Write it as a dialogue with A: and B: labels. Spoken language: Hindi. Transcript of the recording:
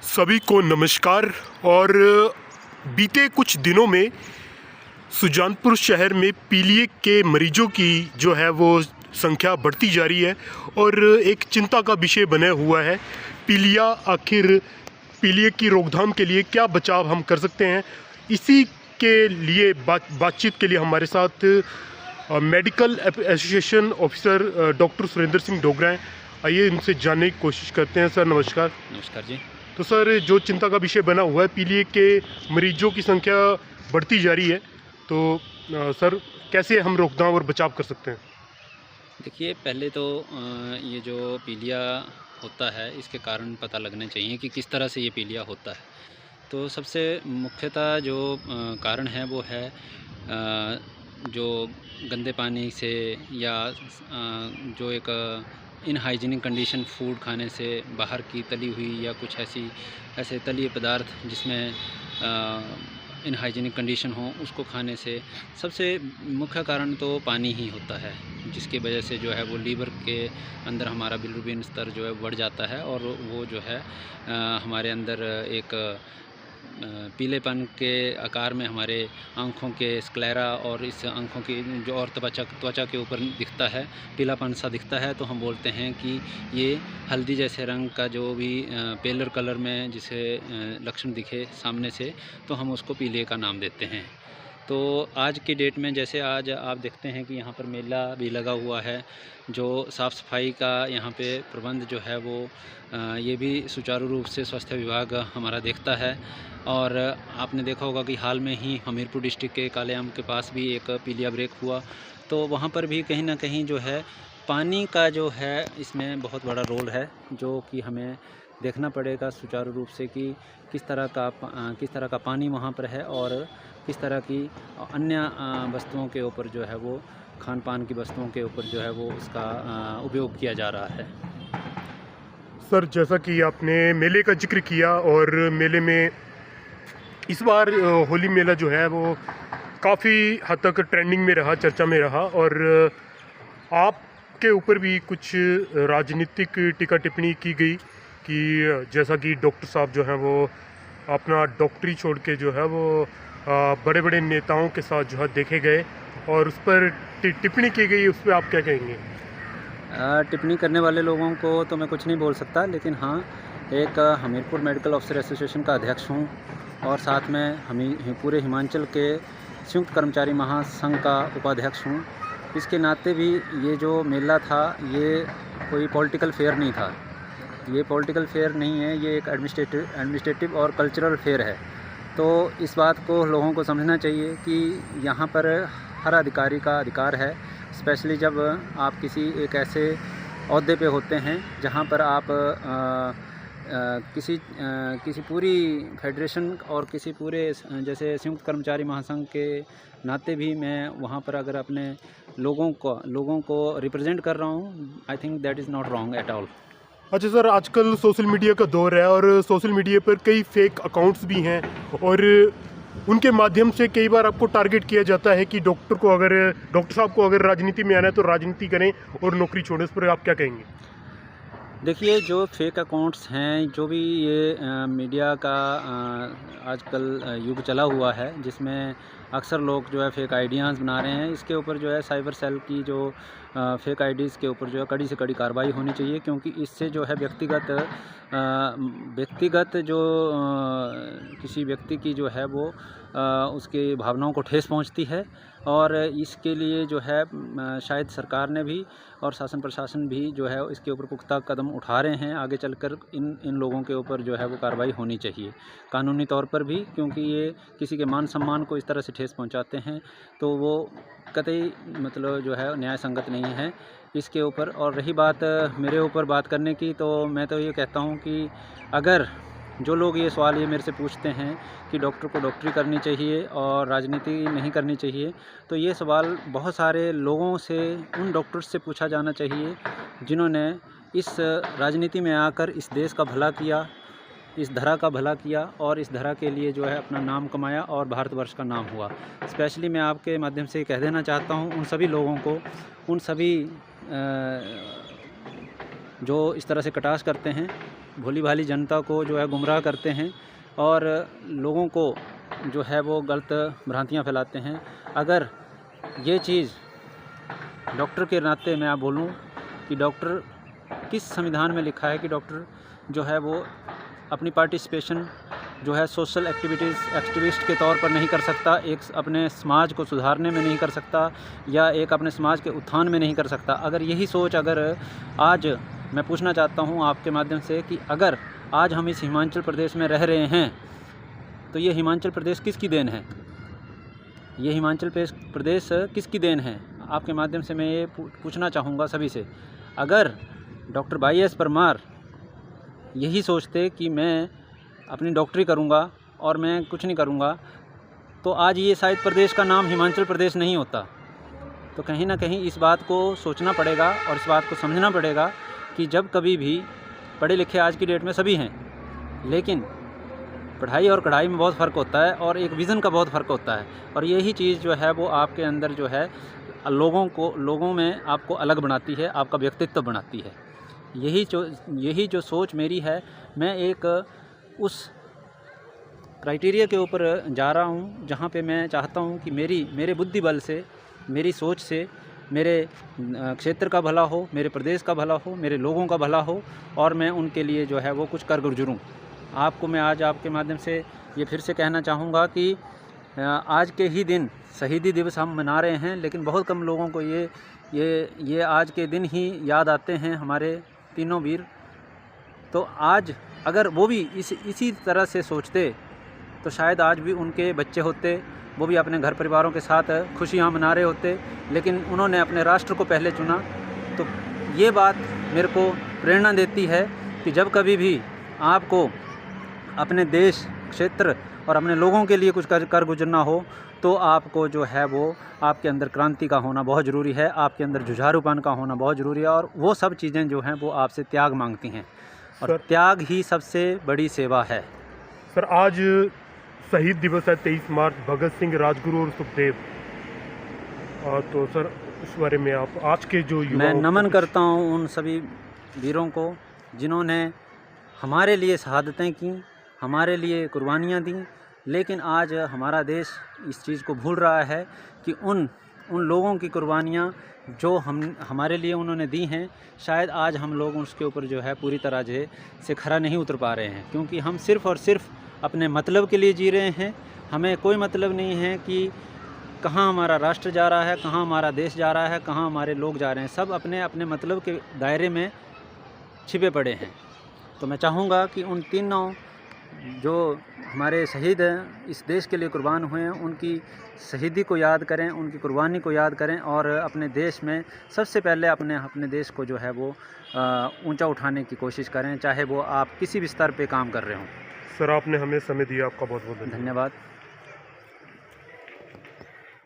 A: सभी को नमस्कार। और बीते कुछ दिनों में सुजानपुर शहर में पीलिया के मरीजों की जो है वो संख्या बढ़ती जा रही है और एक चिंता का विषय बना हुआ है पीलिया। आखिर पीलिया की रोकथाम के लिए क्या बचाव हम कर सकते हैं, इसी के लिए बातचीत के लिए हमारे साथ medical association officer doctor Surendra Singh Dogra हैं। आइए इनसे जानने की कोशिश करते हैं। सर नमस्कार।
B: नमस्कार जी।
A: तो सर, जो चिंता का विषय बना हुआ है पीलिया के मरीजों की संख्या बढ़ती जा रही है, तो सर कैसे हम रोकथाम और बचाव कर सकते हैं?
B: देखिए, पहले तो ये जो पीलिया होता है इसके कारण पता लगने चाहिए कि किस तरह से ये पीलिया होता है। तो सबसे मुख्यतः जो कारण है वो है जो गंदे पानी से या जो एक इनहाइजीनिक कंडीशन फूड खाने से, बाहर की तली हुई या कुछ ऐसे तलीय पदार्थ जिसमें इनहाइजीनिक कंडीशन हो, उसको खाने से। सबसे मुख्य कारण तो पानी ही होता है, जिसकी वजह से जो है वो लीवर के अंदर हमारा बिलिरुबिन स्तर जो है बढ़ जाता है और वो जो है हमारे अंदर एक पीलेपन के आकार में हमारे आँखों के स्क्लेरा और इस आँखों की जो और त्वचा के ऊपर दिखता है, पीलापन सा दिखता है, तो हम बोलते हैं कि ये हल्दी जैसे रंग का जो भी पेलर कलर में जिसे लक्षण दिखे सामने से, तो हम उसको पीलिया का नाम देते हैं। तो आज की डेट में जैसे आज आप देखते हैं कि यहाँ पर मेला भी लगा हुआ है, जो साफ़ सफाई का यहाँ पे प्रबंध जो है वो ये भी सुचारू रूप से स्वास्थ्य विभाग हमारा देखता है। और आपने देखा होगा कि हाल में ही हमीरपुर डिस्ट्रिक्ट के कालेआम के पास भी एक पीलिया ब्रेक हुआ, तो वहाँ पर भी कहीं ना कहीं जो है पानी का जो है इसमें बहुत बड़ा रोल है, जो कि हमें देखना पड़ेगा सुचारू रूप से कि किस तरह का पानी वहाँ पर है और किस तरह की अन्य वस्तुओं के ऊपर जो है वो खान पान की वस्तुओं के ऊपर जो है वो उसका उपयोग किया जा रहा है।
A: सर, जैसा कि आपने मेले का जिक्र किया और मेले में इस बार होली मेला जो है वो काफ़ी हद तक ट्रेंडिंग में रहा, चर्चा में रहा, और आपके ऊपर भी कुछ राजनीतिक टीका टिप्पणी की गई कि जैसा कि डॉक्टर साहब जो हैं वो अपना डॉक्टरी छोड़ के जो है वो बड़े बड़े नेताओं के साथ जो है देखे गए और उस पर टिप्पणी की गई। उस पर आप क्या कहेंगे?
B: टिप्पणी करने वाले लोगों को तो मैं कुछ नहीं बोल सकता, लेकिन हाँ, एक हमीरपुर मेडिकल ऑफिसर एसोसिएशन का अध्यक्ष हूँ और साथ में पूरे हिमाचल के संयुक्त कर्मचारी महासंघ का उपाध्यक्ष हूँ। इसके नाते भी ये जो मेला था ये कोई पॉलिटिकल फेयर नहीं था, ये पॉलिटिकल फेयर नहीं है, ये एक एडमिनिस्ट्रेटिव और कल्चरल फेयर है। तो इस बात को लोगों को समझना चाहिए कि यहाँ पर हर अधिकारी का अधिकार है, स्पेशली जब आप एक ऐसे ओहदे पे होते हैं जहाँ पर आप किसी पूरी फेडरेशन और किसी पूरे जैसे संयुक्त कर्मचारी महासंघ के नाते भी मैं वहाँ पर अगर अपने लोगों को रिप्रेजेंट कर रहा हूँ, I think that is not wrong at all.
A: अच्छा सर, आजकल सोशल मीडिया का दौर है और सोशल मीडिया पर कई फेक अकाउंट्स भी हैं और उनके माध्यम से कई बार आपको टारगेट किया जाता है कि डॉक्टर साहब को अगर राजनीति में आना है तो राजनीति करें और नौकरी छोड़ें। इस पर आप क्या कहेंगे?
B: देखिए, जो फेक अकाउंट्स हैं, जो भी ये मीडिया का आजकल युग चला हुआ है, जिसमें अक्सर लोग जो है फेक आइडियाज़ बना रहे हैं, इसके ऊपर जो है साइबर सेल की जो फेक आईडीज़ के ऊपर जो है कड़ी से कड़ी कार्रवाई होनी चाहिए, क्योंकि इससे जो है व्यक्तिगत जो किसी व्यक्ति की जो है वो उसकी भावनाओं को ठेस पहुंचती है। और इसके लिए जो है शायद सरकार ने भी और शासन प्रशासन भी जो है इसके ऊपर पुख्ता कदम उठा रहे हैं। आगे चलकर इन लोगों के ऊपर जो है वो कार्रवाई होनी चाहिए कानूनी तौर पर भी, क्योंकि ये किसी के मान सम्मान को इस तरह से ठेस पहुंचाते हैं तो वो कतई मतलब जो है न्याय संगत नहीं है इसके ऊपर। और रही बात मेरे ऊपर बात करने की, तो मैं तो ये कहता हूँ कि अगर जो लोग ये सवाल ये मेरे से पूछते हैं कि डॉक्टर को डॉक्टरी करनी चाहिए और राजनीति नहीं करनी चाहिए, तो ये सवाल बहुत सारे लोगों से, उन डॉक्टर्स से पूछा जाना चाहिए जिन्होंने इस राजनीति में आकर इस देश का भला किया, इस धरा का भला किया और इस धरा के लिए जो है अपना नाम कमाया और भारतवर्ष का नाम हुआ। स्पेशली मैं आपके माध्यम से कह देना चाहता हूँ उन सभी लोगों को, उन सभी जो इस तरह से कटाक्ष करते हैं भोली भाली जनता को जो है गुमराह करते हैं और लोगों को जो है वो गलत भ्रांतियाँ फैलाते हैं। अगर ये चीज़ डॉक्टर के नाते मैं आप बोलूँ कि डॉक्टर किस संविधान में लिखा है कि डॉक्टर जो है वो अपनी पार्टिसिपेशन जो है सोशल एक्टिविस्ट के तौर पर नहीं कर सकता, एक अपने समाज को सुधारने में नहीं कर सकता या एक अपने समाज के उत्थान में नहीं कर सकता। अगर यही सोच अगर आज मैं पूछना चाहता हूँ आपके माध्यम से कि अगर आज हम इस हिमाचल प्रदेश में रह रहे हैं तो ये हिमाचल प्रदेश किसकी देन है? ये हिमाचल प्रदेश किसकी देन है? आपके माध्यम से मैं ये पूछना चाहूँगा सभी से। अगर डॉक्टर वाई एस परमार यही सोचते कि मैं अपनी डॉक्टरी करूँगा और मैं कुछ नहीं करूँगा तो आज ये शायद प्रदेश का नाम हिमाचल प्रदेश नहीं होता। तो कहीं ना कहीं इस बात को सोचना पड़ेगा और इस बात को समझना पड़ेगा कि जब कभी भी पढ़े लिखे आज की डेट में सभी हैं, लेकिन पढ़ाई और कढ़ाई में बहुत फ़र्क होता है और एक विज़न का बहुत फ़र्क होता है। और यही चीज़ जो है वो आपके अंदर जो है लोगों में आपको अलग बनाती है, आपका व्यक्तित्व बनाती है। यही जो सोच मेरी है, मैं एक उस क्राइटेरिया के ऊपर जा रहा हूँ जहाँ पे मैं चाहता हूँ कि मेरे बुद्धि बल से, मेरी सोच से मेरे क्षेत्र का भला हो, मेरे प्रदेश का भला हो, मेरे लोगों का भला हो और मैं उनके लिए जो है वो कुछ कर गुजरूँ। आपको मैं आज आपके माध्यम से ये फिर से कहना चाहूँगा कि आज के ही दिन शहीदी दिवस हम मना रहे हैं, लेकिन बहुत कम लोगों को ये आज के दिन ही याद आते हैं, हमारे तीनों वीर। तो आज अगर वो भी इसी तरह से सोचते तो शायद आज भी उनके बच्चे होते, वो भी अपने घर परिवारों के साथ खुशियाँ मना रहे होते, लेकिन उन्होंने अपने राष्ट्र को पहले चुना। तो ये बात मेरे को प्रेरणा देती है कि जब कभी भी आपको अपने देश, क्षेत्र और अपने लोगों के लिए कुछ कर गुजरना हो तो आपको जो है वो आपके अंदर क्रांति का होना बहुत ज़रूरी है, आपके अंदर जुझारूपन का होना बहुत ज़रूरी है और वो सब चीज़ें जो हैं वो आपसे त्याग मांगती हैं और त्याग ही सबसे बड़ी सेवा है।
A: सर, आज शहीद दिवस है 23 मार्च, भगत सिंह, राजगुरु और सुखदेव। तो सर उस बारे में आप आज के जो
B: मैं नमन करता हूँ उन सभी वीरों को जिन्होंने हमारे लिए शहादतें की, हमारे लिए कुर्बानियाँ दी, लेकिन आज हमारा देश इस चीज़ को भूल रहा है कि उन लोगों की कुर्बानियाँ जो हमारे लिए उन्होंने दी हैं, शायद आज हम लोग उसके ऊपर जो है पूरी तरह से खरा नहीं उतर पा रहे हैं, क्योंकि हम सिर्फ़ और सिर्फ अपने मतलब के लिए जी रहे हैं। हमें कोई मतलब नहीं है कि कहाँ हमारा राष्ट्र जा रहा है, कहाँ हमारा देश जा रहा है, कहाँ हमारे लोग जा रहे हैं। सब अपने अपने मतलब के दायरे में छिपे पड़े हैं। तो मैं चाहूँगा कि उन तीनों जो हमारे शहीद हैं, इस देश के लिए कुर्बान हुए हैं, उनकी शहीदी को याद करें, उनकी कुर्बानी को याद करें और अपने देश में सबसे पहले अपने देश को जो है वो ऊंचा उठाने की कोशिश करें, चाहे वो आप किसी भी स्तर पे काम कर रहे हों।
A: सर, आपने हमें समय दिया, आपका बहुत बहुत
B: धन्यवाद।